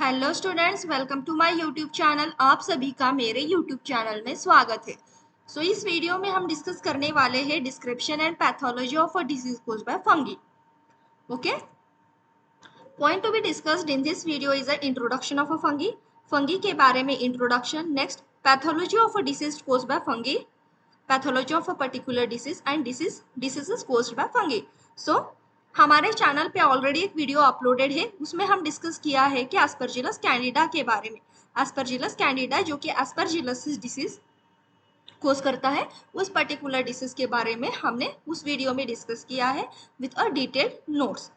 Hello students, welcome to my YouTube channel. आप सभी का मेरे यूट्यूब चैनल में स्वागत है। इस वीडियो में हम डिस्कस करने वाले हैं description and pathology of a disease caused by fungi. Okay, point to be discussed in this video is a introduction of a fungi, fungi के बारे में introduction. Next, pathology of a disease caused by fungi, pathology of a particular disease and diseases caused by fungi. हमारे channel पे already एक video uploaded है, उसमें हम discuss किया है कि एस्परजिलस कैंडिडा के बारे में। एस्परजिलस कैंडिडा जो कि एस्परजिलसिस डिसीज कोज करता है, उस पर्टिकुलर डिसीज के बारे में हमने उस वीडियो में डिस्कस किया है विद अ डिटेल्ड नोट्स।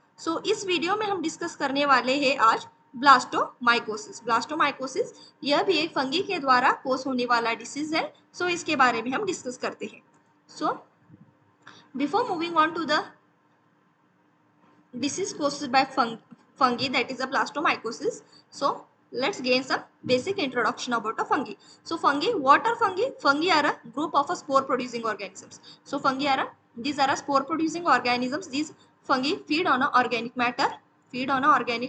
इस वीडियो में हम डिस्कस करने वाले हैं आज ब्लास्टोमाइकोसिस। ब्लास्टोमाइकोसिस यह भी एक फंगी के द्वारा कोज होने वाला डिसीज है। इसके बारे में हम डिस्कस करते हैं। Before moving on to the disease caused by fungi, that is a blastomycosis. Let's gain some basic introduction about a fungi. Fungi, what are fungi? Fungi are a group of spore producing organisms. These are spore producing organisms. These fungi feed on organic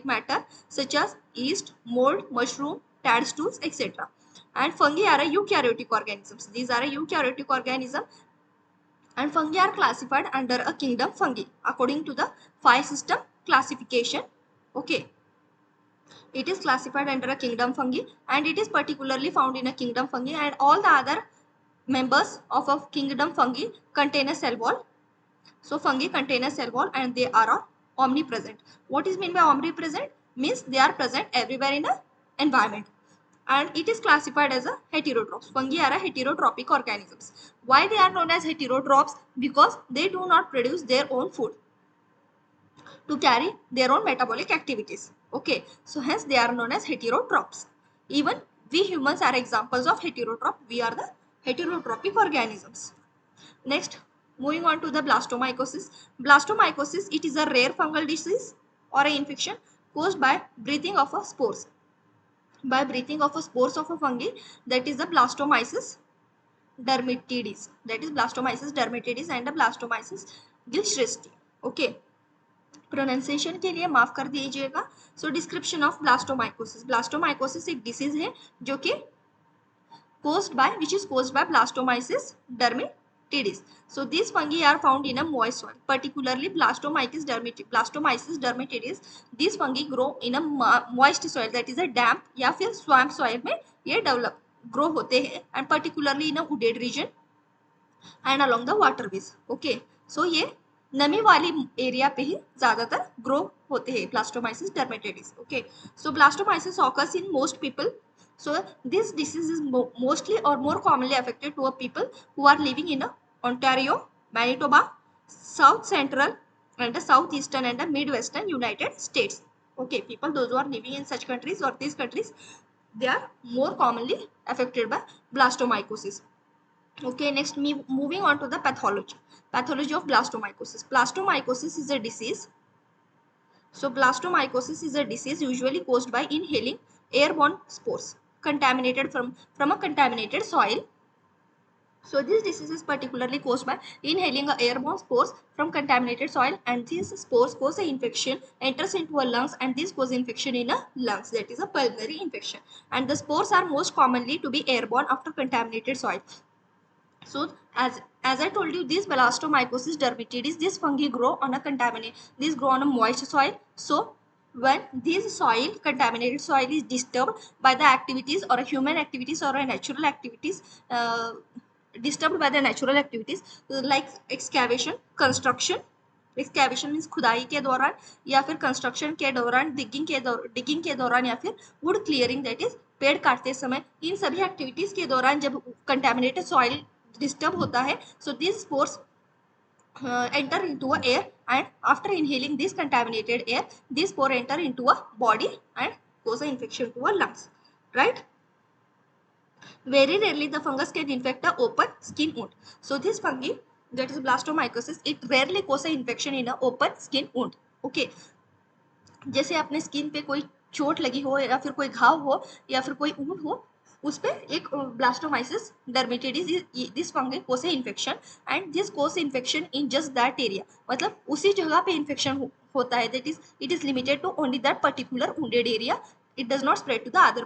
matter such as yeast, mold, mushroom, toadstools, etc. And fungi are eukaryotic organisms. These are eukaryotic organisms, and fungi are classified under a kingdom fungi according to the 5-system classification. Okay, it is classified under a kingdom fungi, and it is particularly found in a kingdom fungi, and all the other members of a kingdom fungi contain a cell wall. Fungi contain a cell wall and they are omnipresent. What is meant by omnipresent? Means they are present everywhere in the environment, and it is classified as a heterotrophs. Fungi are heterotrophic organisms. Why they are known as heterotrophs? Because they do not produce their own food to carry their own metabolic activities. Okay, hence they are known as heterotrophs. Even we humans are examples of heterotroph. We are the heterotrophic organisms. Next, moving on to the blastomycosis. Blastomycosis, it is a rare fungal disease or an infection caused by breathing of spores. By breathing of spores of a fungi, that is the blastomyces dermatidis. That is blastomyces dermatidis and the blastomyces gilchresti. Okay, pronunciation के लिए माफ कर दीजिएगा. Description of blastomycosis. Blastomycosis एक disease है जो कि which is caused by blastomyces dermatidis. These fungi are found in a moist soil, particularly blastomyces dermatidis. These fungi grow in a moist soil, that is a damp या फिर swamp soil में ये develop grow होते हैं, and particularly in a wooded region and along the waterways. Okay, ये नमी वाली area पे ही ज्यादातर ग्रो होते हैं blastomycosis dermatitidis. Okay, blastomycosis occurs in most people. This disease is mostly or more commonly affected to people who are living in Ontario, Manitoba, South Central and the Southeastern and the Midwestern United States. Okay, people those who are living in such countries or these countries, they are more commonly affected by blastomycosis. Okay, next moving on to the pathology. Pathology of blastomycosis. Blastomycosis is a disease. Blastomycosis is a disease usually caused by inhaling airborne spores contaminated from a contaminated soil. This disease is particularly caused by inhaling airborne spores from contaminated soil, and these spores cause an infection, enters into a lungs, and this causes infection in a lungs, that is a pulmonary infection. And the spores are most commonly to be airborne after contaminated soil. As I told you, this blastomycosis dermatidis, this fungi grow on a moist soil. When this contaminated soil is disturbed by the activities or human activities or natural activities, disturbed by the natural activities like excavation, construction. Excavation means खुदाई के दौरान या फिर construction के दौरान, digging के दौरान या फिर वुड क्लियरिंग, दैट इज पेड़ काटते समय, इन सभी एक्टिविटीज के दौरान जब कंटेमिनेटेड सॉइल डिस्टर्ब होता है, these spores enter into a air, and after inhaling this contaminated air, this spore enter into a body and cause an infection to a lungs, right? Very rarely the fungus can infect a open skin wound. This fungi, that is blastomycosis, it rarely cause an infection in a open skin wound. Okay, जैसे अपने skin पे कोई चोट लगी हो या फिर कोई घाव हो या फिर कोई ऊन हो, उस पे एक blastomycosis dermatitidis, this fungi causes infection, and this causes infection in just that area, मतलब उसी जगह पे इन्फेक्शन होता है, that is it is limited to only that particular wounded area, It does not spread to the other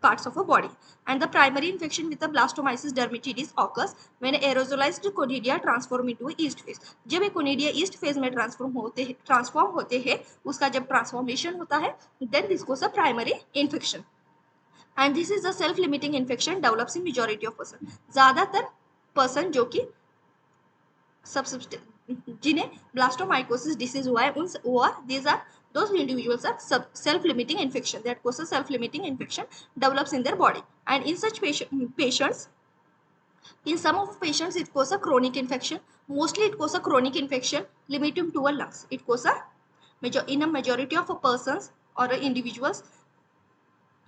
parts of a body. And the primary infection with the blastomyces dermatidis occurs when aerosolized conidia transform into a yeast phase. जब ये conidia yeast phase में transform होते हैं, उसका जब transformation होता है, then this goes a primary infection. And this is a self-limiting infection develops in majority of person. ज़्यादातर person जो कि जिन्हें ब्लास्टोमाइकोसिस डिसीज हुआ है, these are those individuals are self-limiting infection that causes self-limiting infection develops in their body. And in such patients, in some of patients it causes a chronic infection. Mostly it causes a chronic infection limiting to a lungs. It causes in a majority of persons or individuals,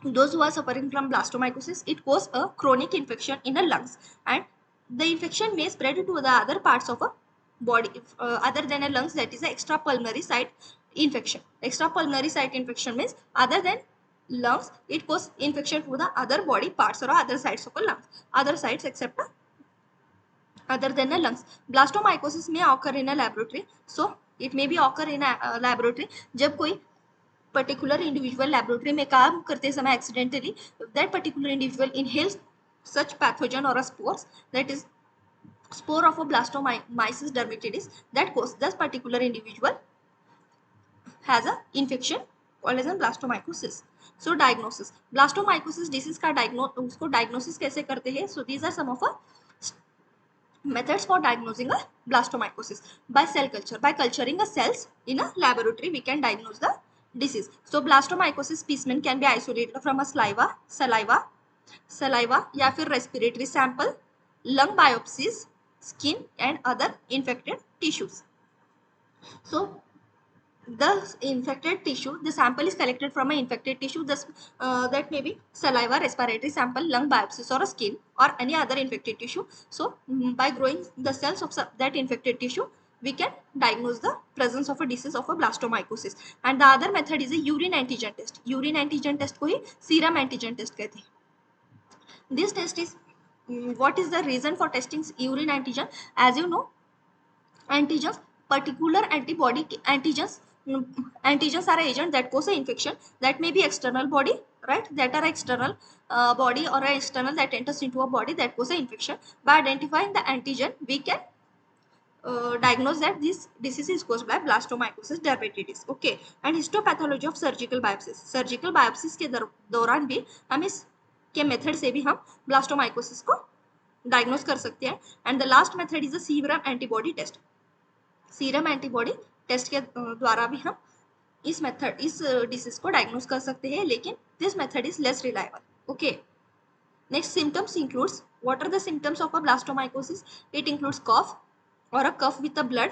those who are suffering from blastomycosis, it causes a chronic infection in the lungs, and the infection may spread to the other parts of a body other than a lungs. That is a extrapulmonary site infection. Extrapulmonary site infection means other than lungs, it causes infection to the other body parts or other sides of a lungs, other sides except other than a lungs. Blastomycosis may occur in a laboratory, so it may be occur in a laboratory जब कोई particular individual laboratory में काम करते समय accidentally that particular individual inhales such pathogen or a spores, that is spore of a blastomyces dermatidis, that cause this particular individual has a infection called as a blastomycosis. So diagnosis, blastomycosis disease का उसको diagnosis कैसे करते हैं? So these are some of a methods for diagnosing a blastomycosis. By cell culture, by culturing a cells in a laboratory, we can diagnose the disease. So blastomycosis specimen can be isolated from a saliva या फिर respiratory sample, lung biopsies, skin and other infected tissues. So the infected tissue, the sample is collected from an infected tissue, thus that may be saliva, respiratory sample, lung biopsies or a skin or any other infected tissue. So by growing the cells of that infected tissue, we can diagnose the presence of a disease of a blastomycosis. And the other method is a urine antigen test. Urine antigen test को ही serum antigen test कहते हैं. This test is, what is the reason for testing urine antigen? As you know, antigens, particular antibody antigens are agent that cause an infection, that may be external body, right, that are external body or external that enters into a body that cause an infection. By identifying the antigen, we can diagnose that this disease is caused by blastomycosis dermatidis. Okay. And histopathology of surgical biopsies, surgical biopsies के दौरान भी हम इस के method से भी हम blastomycosis को डायग्नोस कर सकते हैं. And the last method is a serum antibody test. Serum antibody test के द्वारा भी हम इस डिसीज को डायग्नोस कर सकते हैं, लेकिन this method is less reliable. Okay. Next, symptoms includes, what are the symptoms of a blastomycosis? It includes cough or a cough with the blood.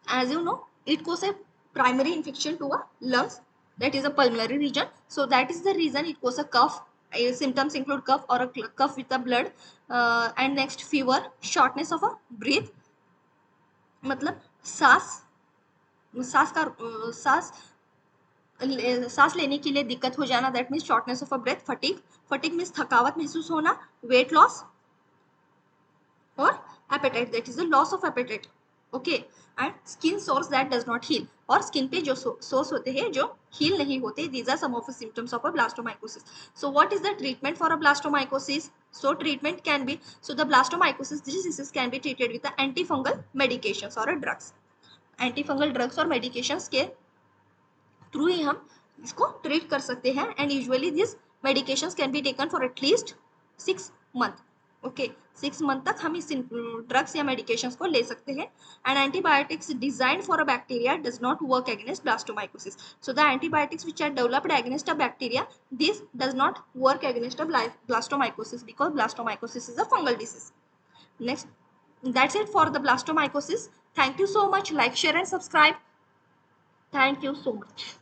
As you know, it causes a primary infection to a lungs, that is a pulmonary region. So that is the reason it causes a cough. Symptoms include cough or a cough with the blood. And next, fever, shortness of a breath, मतलब सांस लेने के लिए दिक्कत हो जाना, that means shortness of a breath. fatigue means थकावट महसूस होना. weight loss और appetite, that is the loss of appetite. Okay. And skin sores that does not heal, और skin पे जो sores होते हैं जो heal नहीं होते, these are some of the symptoms of a blastomycosis. So what is the treatment for a blastomycosis? So treatment can be, so the blastomycosis diseases can be treated with the antifungal medications or drugs. Antifungal drugs और medications के through ही हम इसको treat कर सकते हैं. And usually these medications can be taken for at least 6 months. Okay, 6 month तक हम इस ड्रग्स या मेडिकेशंस को ले सकते हैं. And antibiotics designed for a bacteria does not work against blastomycosis. So the antibiotics which are developed against a bacteria, this does not work against a blastomycosis because blastomycosis is a fungal disease. Next, that's it for the blastomycosis. Thank you so much. Like, share and subscribe. Thank you so much.